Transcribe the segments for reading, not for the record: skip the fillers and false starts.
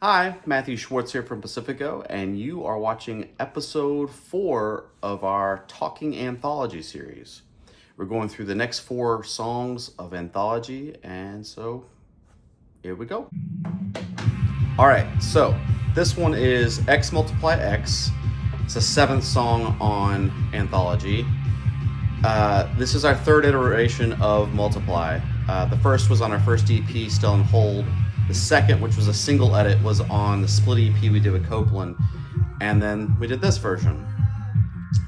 Hi, Matthew Schwartz here from Pacifico, and you are watching episode 4 of our Talking Anthology series. We're going through the next 4 songs of Anthology, and so here we go. Alright, so this one is xMultiplyx. It's the 7th song on Anthology. This is our 3rd iteration of Multiply. The first was on our first EP, Still on Hold. The second, which was a single edit, was on the split EP we did with Copeland. And then we did this version.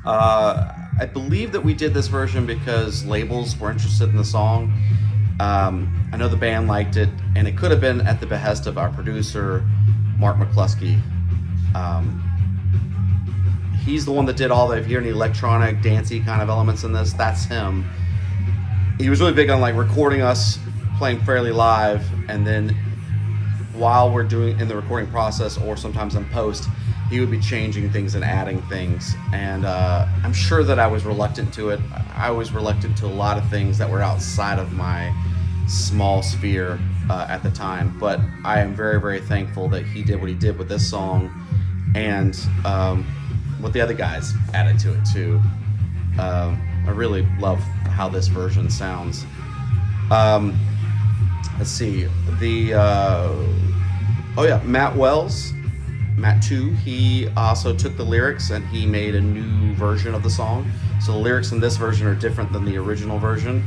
I believe that we did this version because labels were interested in the song. I know the band liked it, and it could have been at the behest of our producer, Mark McCluskey. He's the one that did all the, if you hear any electronic, dancey kind of elements in this, that's him. He was really big on like recording us playing fairly live, and then while we're doing in the recording process or sometimes in post, he would be changing things and adding things. And I'm sure that I was reluctant to it. I was reluctant to a lot of things that were outside of my small sphere at the time. But I am very, very thankful that he did what he did with this song, and what the other guys added to it too. I really love how this version sounds. Let's see, Matt 2, he also took the lyrics and he made a new version of the song. So the lyrics in this version are different than the original version.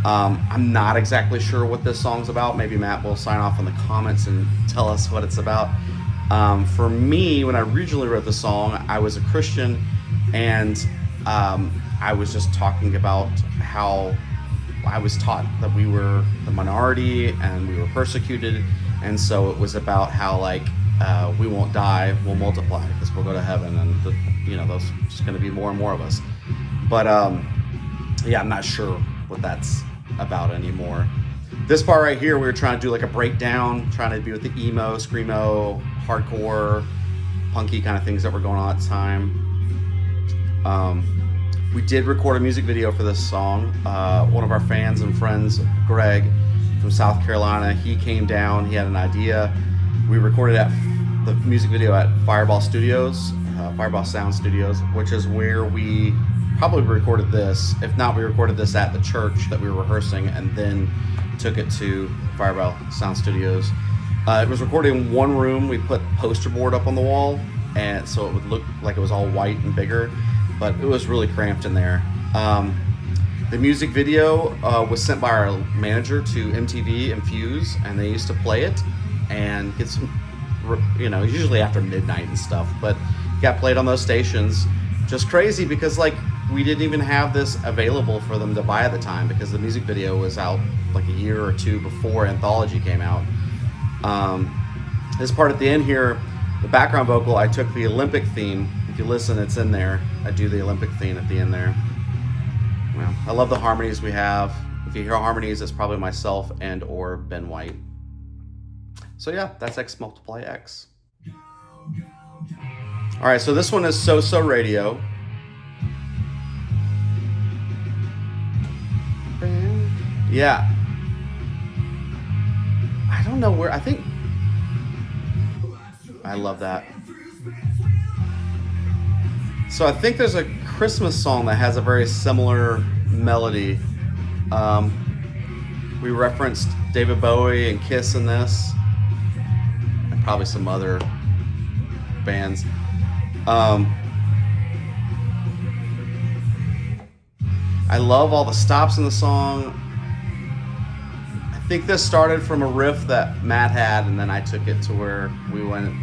I'm not exactly sure what this song's about. Maybe Matt will sign off in the comments and tell us what it's about. For me, when I originally wrote the song, I was a Christian, and I was just talking about how I was taught that we were the minority and we were persecuted, and so it was about how we won't die, we'll multiply because we'll go to heaven, and there's just going to be more and more of us. But I'm not sure what that's about anymore. This part right here, we were trying to do like a breakdown, trying to be with the emo, screamo, hardcore, punky kind of things that were going on at the time. We did record a music video for this song. One of our fans and friends, Greg, from South Carolina, he came down, he had an idea. We recorded the music video at Fireball Sound Studios, which is where we probably recorded this. If not, we recorded this at the church that we were rehearsing and then took it to Fireball Sound Studios. It was recorded in one room. We put poster board up on the wall, and so it would look like it was all white and bigger, but it was really cramped in there. The music video was sent by our manager to MTV and Fuse, and they used to play it and get some, usually after midnight and stuff, but got played on those stations. Just crazy because we didn't even have this available for them to buy at the time because the music video was out like a year or two before Anthology came out. This part at the end here, the background vocal, I took the Olympic theme. If you listen, it's in there. I do the Olympic theme at the end there. Well, I love the harmonies we have. If you hear harmonies, it's probably myself and or Ben White. So yeah, that's xMultiplyx. All right, so this one is So Radio. Yeah. I don't know where, I love that. So I think there's a Christmas song that has a very similar melody. We referenced David Bowie and Kiss in this, and probably some other bands. I love all the stops in the song. I think this started from a riff that Matt had, and then I took it to where we went.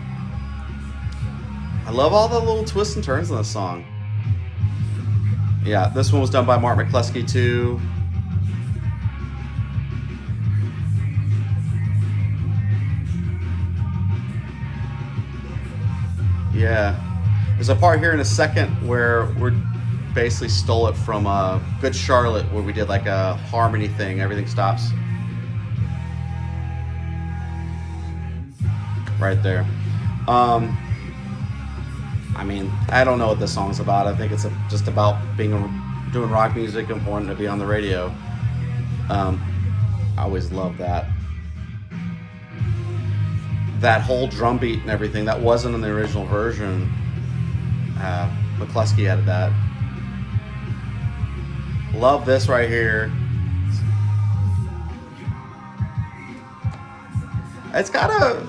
I love all the little twists and turns in this song. Yeah, this one was done by Mark McCluskey too. Yeah. There's a part here in a second where we basically stole it from Good Charlotte, where we did like a harmony thing. Everything stops. Right there. I don't know what this song's about. I think it's just about doing rock music and wanting to be on the radio. I always love that. that whole drum beat and everything that wasn't in the original version. Lucklustre added that. Love this right here. It's got a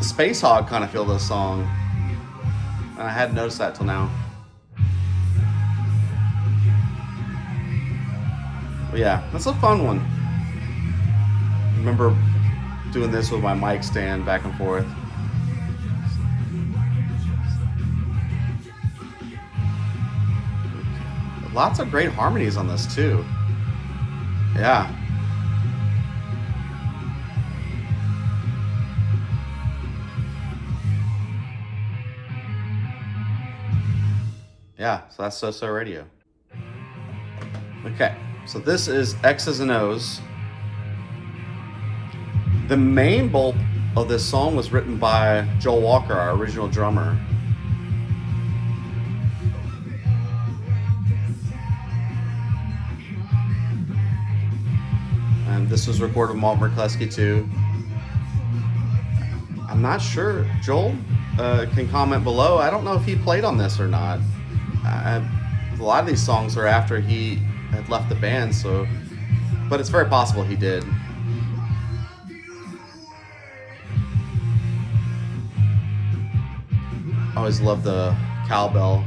Space Hog kind of feel to this song, and I hadn't noticed that till now. But yeah, that's a fun one. I remember doing this with my mic stand back and forth. Lots of great harmonies on this too. Yeah. Yeah, so that's So Radio. Okay, so this is X's and O's. The main bulk of this song was written by Joel Walker, our original drummer. And this was recorded with Lucklustre too. I'm not sure. Joel can comment below. I don't know if he played on this or not. A lot of these songs are after he had left the band, so, but it's very possible he did. I always love the cowbell.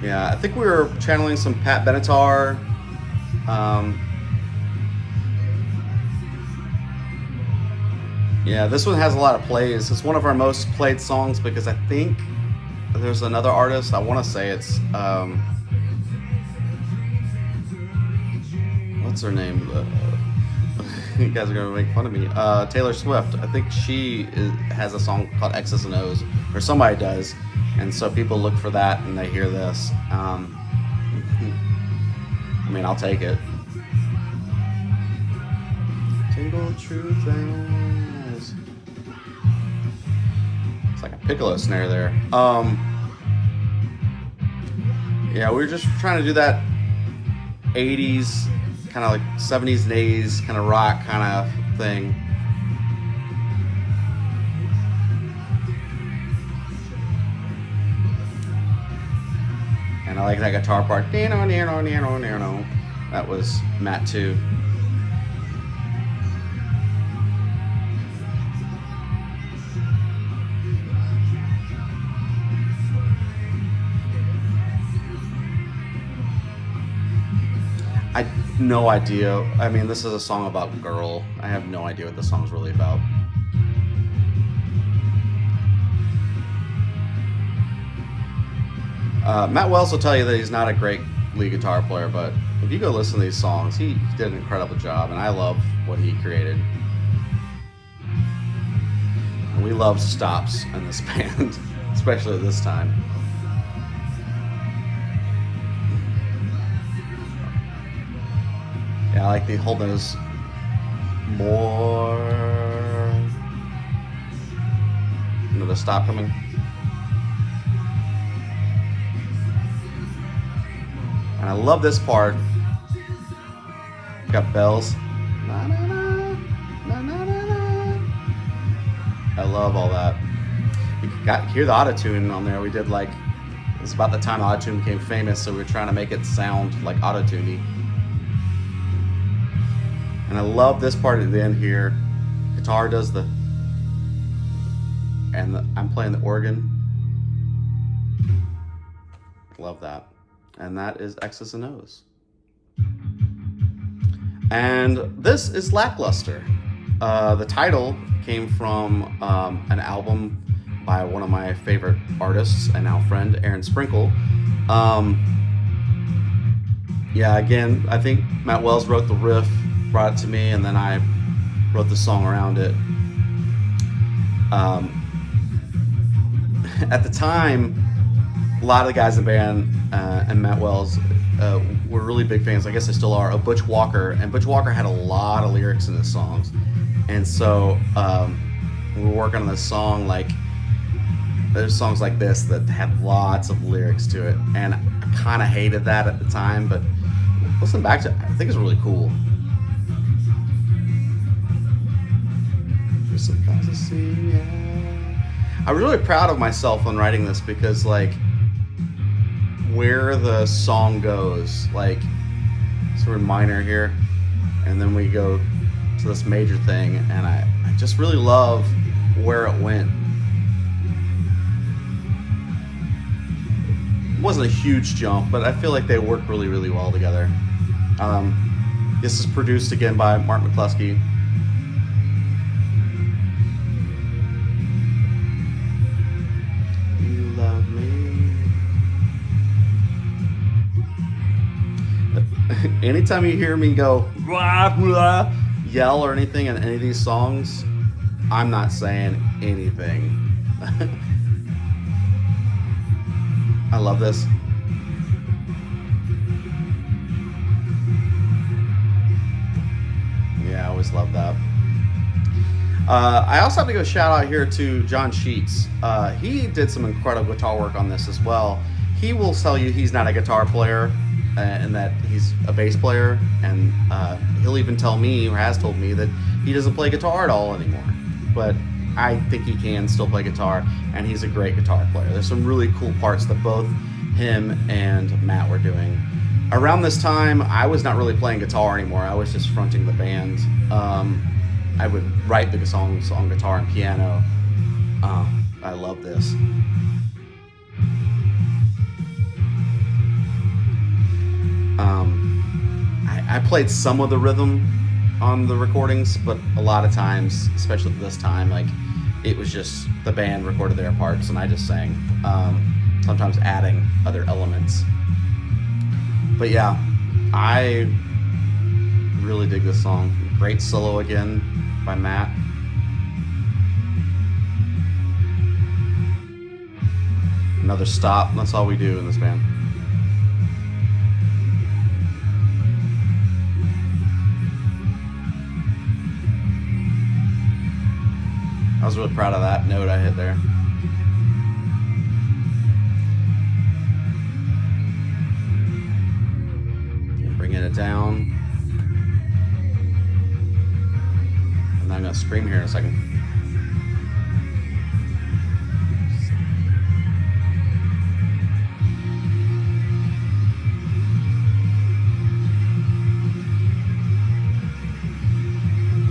Yeah, I think we were channeling some Pat Benatar. Yeah, this one has a lot of plays. It's one of our most played songs because I think there's another artist. I want to say it's what's her name? You guys are gonna make fun of me. Taylor Swift. I think she has a song called X's and O's, or somebody does, and so people look for that and they hear this. I mean, I'll take it. Single truth and lies. It's like a piccolo snare there. Yeah, we were just trying to do that 80s, kind of like 70s and 80s kind of rock kind of thing. And I like that guitar part. That was Matt too. I have no idea. I mean, this is a song about girl. I have no idea what the song's really about. Matt Wells will tell you that he's not a great lead guitar player, but if you go listen to these songs, he did an incredible job, and I love what he created. And we love stops in this band, especially this time. Yeah, I like the whole nose more. Another stop coming. And I love this part. Got bells. Na, na, na, na, na, na. I love all that. You got hear the auto-tune on there. We did like, it's about the time auto-tune became famous, so we were trying to make it sound like auto-tuney. And I love this part at the end here. Guitar does the, and I'm playing the organ. Love that. And that is X's and O's. And this is Lucklustre. The title came from an album by one of my favorite artists and now friend, Aaron Sprinkle. Yeah, again, I think Matt Wells wrote the riff, brought it to me, and then I wrote the song around it. At the time, a lot of the guys in the band and Matt Wells were really big fans, I guess they still are, of Butch Walker. And Butch Walker had a lot of lyrics in his songs. And so we were working on this song, like, there's songs like this that had lots of lyrics to it. And I kind of hated that at the time, but listen back to it. I think it's really cool. Just some things to see, yeah. I'm really proud of myself on writing this because, like, where the song goes, like, sort of minor here, and then we go to this major thing, and I just really love where it went. It wasn't a huge jump, but I feel like they work really, really well together. This is produced again by Mark McCluskey. You love me. Anytime you hear me go blah, blah, yell or anything in any of these songs, I'm not saying anything. I love this. Yeah, I always love that. I also have to give a shout out here to John Sheets. He did some incredible guitar work on this as well. He will tell you he's not a guitar player and that he's a bass player, and he'll even tell me, or has told me, that he doesn't play guitar at all anymore. But I think he can still play guitar, and he's a great guitar player. There's some really cool parts that both him and Matt were doing. Around this time, I was not really playing guitar anymore. I was just fronting the band. I would write the songs on guitar and piano. I love this. I played some of the rhythm on the recordings, but a lot of times, especially this time, like, it was just the band recorded their parts and I just sang, sometimes adding other elements. But yeah, I really dig this song. Great solo again by Matt. Another stop. That's all we do in this band. I was really proud of that note I hit there. And bringing it down. And I'm going to scream here in a second.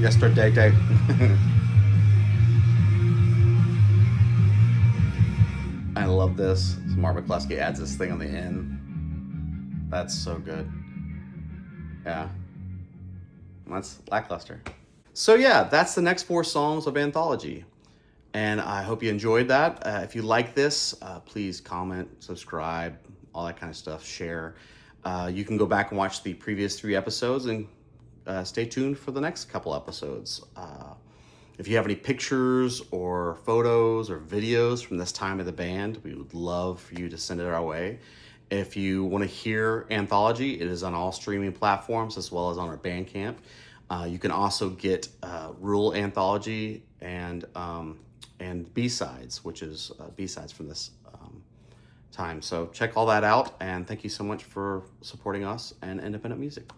Yesterday. I love this. So Mark McCluskey adds this thing on the end. That's so good. Yeah. That's Lucklustre. So yeah, that's the next 4 songs of Anthology. And I hope you enjoyed that. If you like this, please comment, subscribe, all that kind of stuff, share. You can go back and watch the previous 3 episodes and stay tuned for the next couple episodes. If you have any pictures or photos or videos from this time of the band, we would love for you to send it our way. If you want to hear Anthology, it is on all streaming platforms as well as on our Bandcamp. You can also get Rural Anthology and B-Sides, which is B-Sides from this time. So check all that out, and thank you so much for supporting us and independent music.